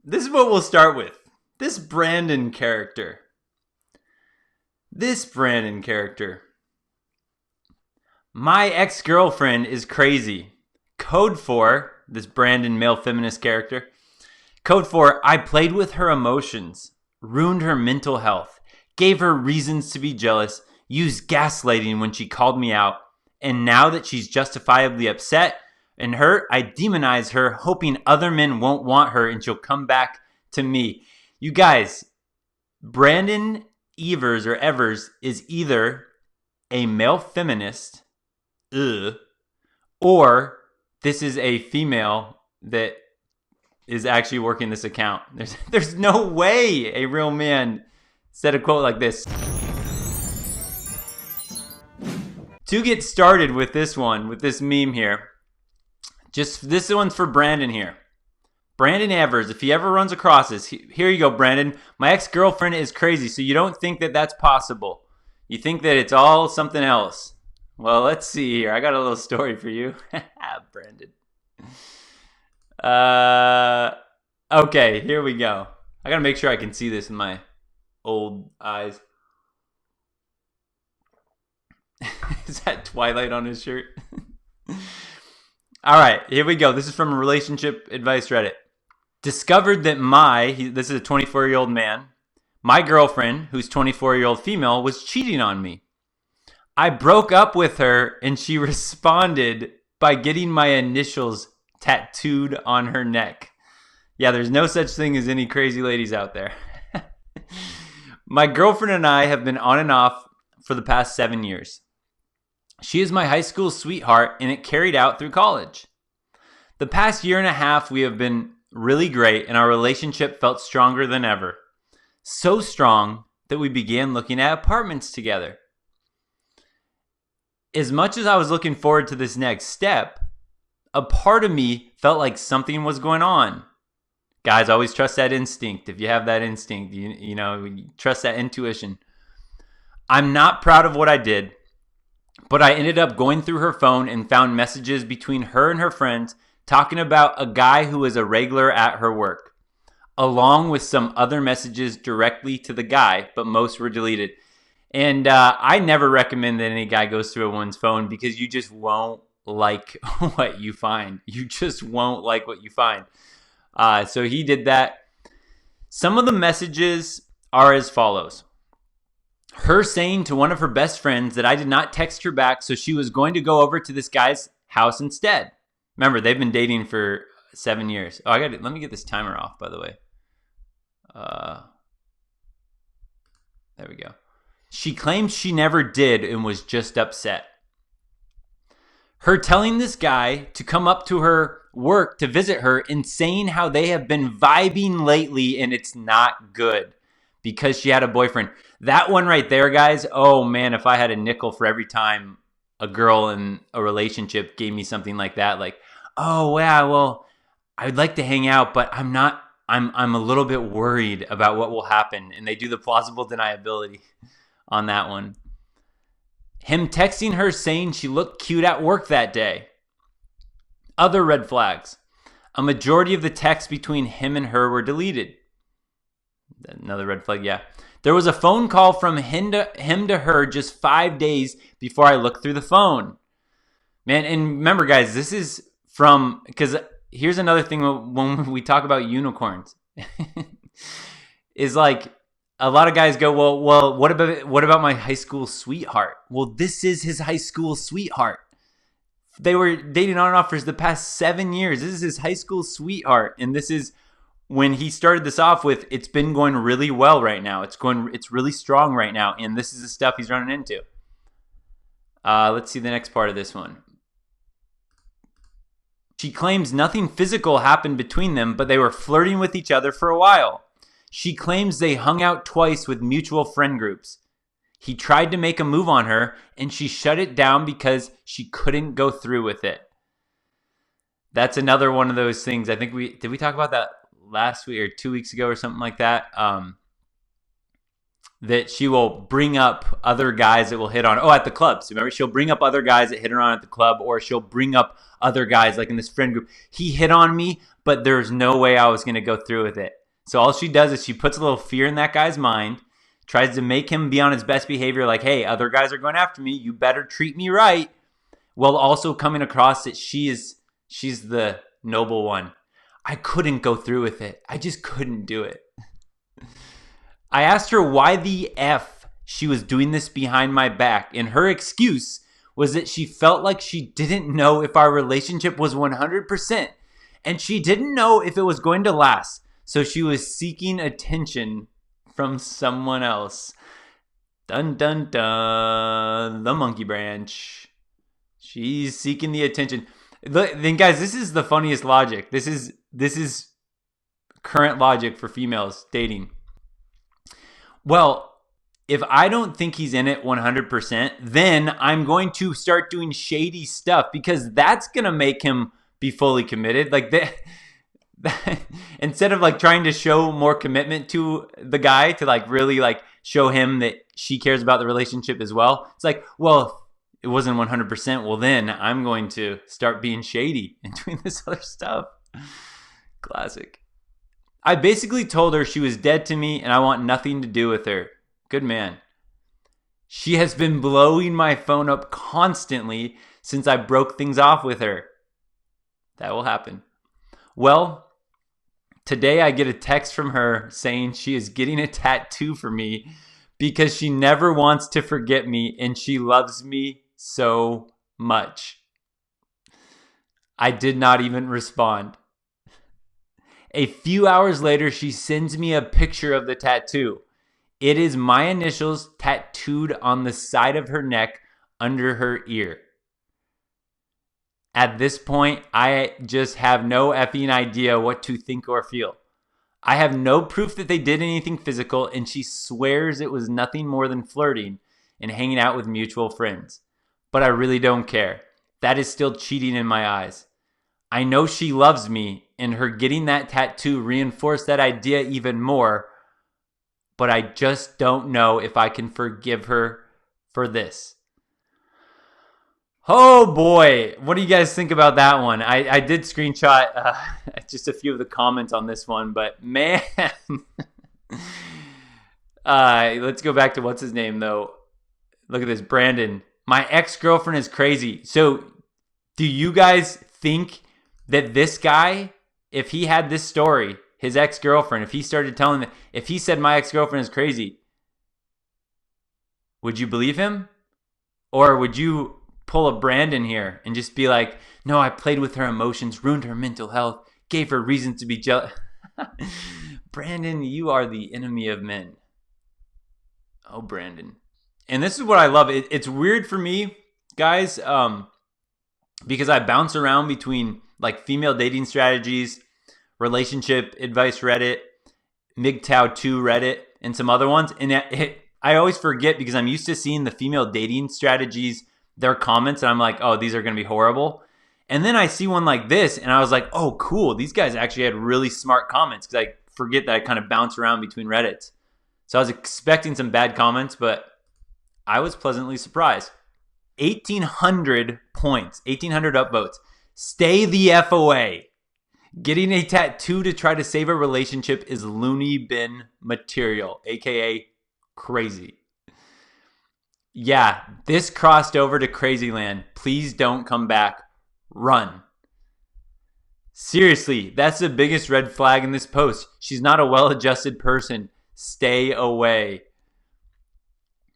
This is what we'll start with. This Brandon character. My ex-girlfriend is crazy. Code 4, this Brandon male feminist character. Code 4, I played with her emotions, ruined her mental health, gave her reasons to be jealous, used gaslighting when she called me out, and now that she's justifiably upset and hurt, I demonize her, hoping other men won't want her and she'll come back to me. You guys, Brandon Evers is either a male feminist, or this is a female that is actually working this account. There's no way a real man said a quote like this. To get started with this meme here, just this one's for Brandon here. Brandon Evers, if he ever runs across this, here you go, Brandon. My ex-girlfriend is crazy, so you don't think that that's possible. You think that it's all something else. Well, let's see here. I got a little story for you. Brandon. Okay, here we go. I gotta make sure I can see this in my old eyes. Is that Twilight on his shirt? All right, here we go. This is from a relationship advice Reddit. Discovered that this is a 24-year-old man, my girlfriend, who's 24-year-old female, was cheating on me. I broke up with her and she responded by getting my initials tattooed on her neck. Yeah, there's no such thing as any crazy ladies out there. My girlfriend and I have been on and off for the past 7 years. She is my high school sweetheart and it carried out through college. The past year and a half we have been really great and our relationship felt stronger than ever. So strong that we began looking at apartments together. As much as I was looking forward to this next step, a part of me felt like something was going on. Guys, always trust that instinct. If you have that instinct, you trust that intuition. I'm not proud of what I did, but I ended up going through her phone and found messages between her and her friends talking about a guy who is a regular at her work, along with some other messages directly to the guy, but most were deleted. And I never recommend that any guy goes through one's phone because you just won't like what you find. You just won't like what you find. So he did that. Some of the messages are as follows. Her saying to one of her best friends that I did not text her back, so she was going to go over to this guy's house instead. Remember, they've been dating for 7 years. Oh, let me get this timer off, by the way. There we go. She claims she never did and was just upset. Her telling this guy to come up to her work to visit her and saying how they have been vibing lately and it's not good because she had a boyfriend. That one right there, guys, oh man, if I had a nickel for every time a girl in a relationship gave me something like that, like, oh yeah, well, I'd like to hang out, but I'm a little bit worried about what will happen. And they do the plausible deniability on that one. Him texting her saying she looked cute at work that day. Other red flags. A majority of the texts between him and her were deleted. Another red flag, yeah. There was a phone call from him to her just 5 days before I looked through the phone. Man, and remember, guys, this is from, because here's another thing when we talk about unicorns. Is like, a lot of guys go, well, what about my high school sweetheart? Well, this is his high school sweetheart. They were dating on and off for the past 7 years. This is his high school sweetheart. And this is when he started this off with, it's been going really well right now. It's really strong right now. And this is the stuff he's running into. Let's see the next part of this one. She claims nothing physical happened between them, but they were flirting with each other for a while. She claims they hung out twice with mutual friend groups. He tried to make a move on her, and she shut it down because she couldn't go through with it. That's another one of those things. I think did we talk about that last week or 2 weeks ago or something like that? that she will bring up other guys that will hit on. Oh, at the clubs. Remember, she'll bring up other guys that hit her on at the club, or she'll bring up other guys like in this friend group. He hit on me, but there's no way I was going to go through with it. So all she does is she puts a little fear in that guy's mind, tries to make him be on his best behavior, like, hey, other guys are going after me. You better treat me right. While also coming across that she's the noble one. I couldn't go through with it. I just couldn't do it. I asked her why the F she was doing this behind my back, and her excuse was that she felt like she didn't know if our relationship was 100%, and she didn't know if it was going to last, so she was seeking attention from someone else. Dun, dun, dun. The monkey branch. She's seeking the attention. Then, guys, this is the funniest logic. This is current logic for females dating. Well, if I don't think he's in it 100%, then I'm going to start doing shady stuff because that's going to make him be fully committed. Like that, instead of like trying to show more commitment to the guy to like really like show him that she cares about the relationship as well. It's like, well, it wasn't 100%. Well, then I'm going to start being shady and doing this other stuff. Classic. I basically told her she was dead to me and I want nothing to do with her. Good man. She has been blowing my phone up constantly since I broke things off with her. That will happen. Well, today I get a text from her saying she is getting a tattoo for me because she never wants to forget me and she loves me so much. I did not even respond. A few hours later, she sends me a picture of the tattoo. It is my initials tattooed on the side of her neck under her ear. At this point, I just have no effing idea what to think or feel. I have no proof that they did anything physical, and she swears it was nothing more than flirting and hanging out with mutual friends. But I really don't care. That is still cheating in my eyes. I know she loves me, and her getting that tattoo reinforced that idea even more, but I just don't know if I can forgive her for this. Oh boy, what do you guys think about that one? I did screenshot just a few of the comments on this one, but man, let's go back to what's his name though. Look at this, Brandon. My ex-girlfriend is crazy. So do you guys think that this guy, if he had this story, his ex-girlfriend, if he started telling that, if he said my ex-girlfriend is crazy, would you believe him? Or would you pull a Brandon here and just be like, no, I played with her emotions, ruined her mental health, gave her reason to be jealous. Brandon, you are the enemy of men. Oh, Brandon. And this is what I love. It's weird for me, guys, because I bounce around between like female dating strategies, relationship advice Reddit, MGTOW 2 Reddit, and some other ones. And I always forget because I'm used to seeing the female dating strategies, their comments, and I'm like, oh, these are going to be horrible. And then I see one like this, and I was like, oh, cool. These guys actually had really smart comments because I forget that I kind of bounce around between Reddits. So I was expecting some bad comments, but I was pleasantly surprised. 1,800 points, 1,800 upvotes. Stay the F away. Getting a tattoo to try to save a relationship is loony bin material, aka crazy. Yeah, this crossed over to crazy land. Please don't come back. Run. Seriously, that's the biggest red flag in this post. She's not a well-adjusted person. Stay away.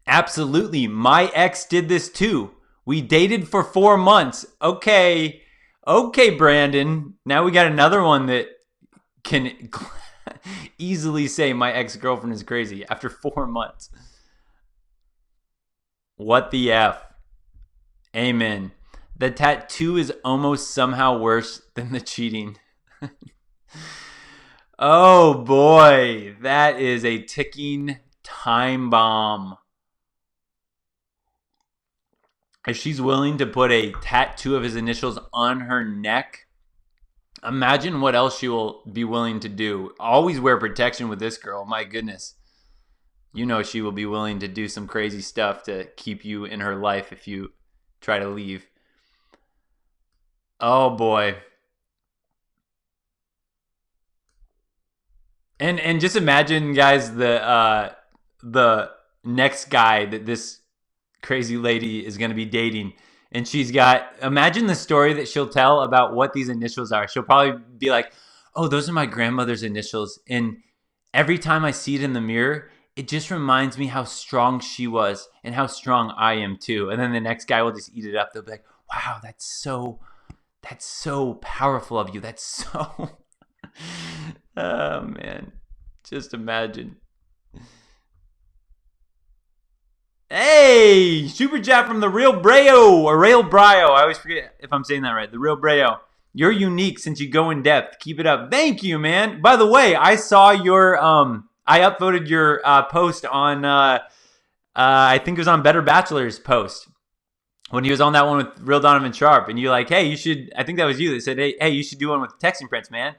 Absolutely. My ex did this too. We dated for 4 months. Okay, Brandon. Now we got another one that can easily say my ex-girlfriend is crazy after 4 months. What the F? Amen. The tattoo is almost somehow worse than the cheating. Oh boy, that is a ticking time bomb. If she's willing to put a tattoo of his initials on her neck, imagine what else she will be willing to do. Always wear protection with this girl. My goodness. You know she will be willing to do some crazy stuff to keep you in her life if you try to leave. Oh boy. And just imagine, guys, the next guy that this crazy lady is going to be dating, and she's got, imagine the story that she'll tell about what these initials are. She'll probably be like, "Oh, those are my grandmother's initials, and every time I see it in the mirror, it just reminds me how strong she was and how strong I am too." And then the next guy will just eat it up. They'll be like, "Wow, that's so powerful of you. That's so." Oh man, just imagine. Hey, super chat from the Real Brayo, or Real Brio. I always forget if I'm saying that right. The Real Brayo. You're unique since you go in depth. Keep it up. Thank you, man. By the way, I saw your I upvoted your post on I think it was on Better Bachelor's post when he was on that one with Real Donovan Sharp, and you're like, "Hey, you should." I think that was you that said, "Hey, you should do one with Texting Prince, man."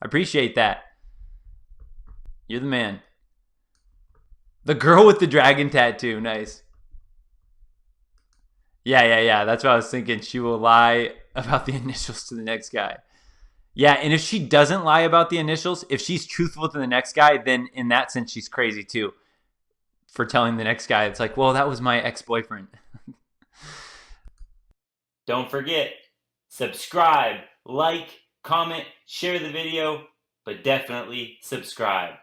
I appreciate that. You're the man. The girl with the dragon tattoo. Nice. Yeah. That's what I was thinking. She will lie about the initials to the next guy. Yeah, and if she doesn't lie about the initials, if she's truthful to the next guy, then in that sense, she's crazy too. For telling the next guy, it's like, well, that was my ex-boyfriend. Don't forget, subscribe, like, comment, share the video, but definitely subscribe.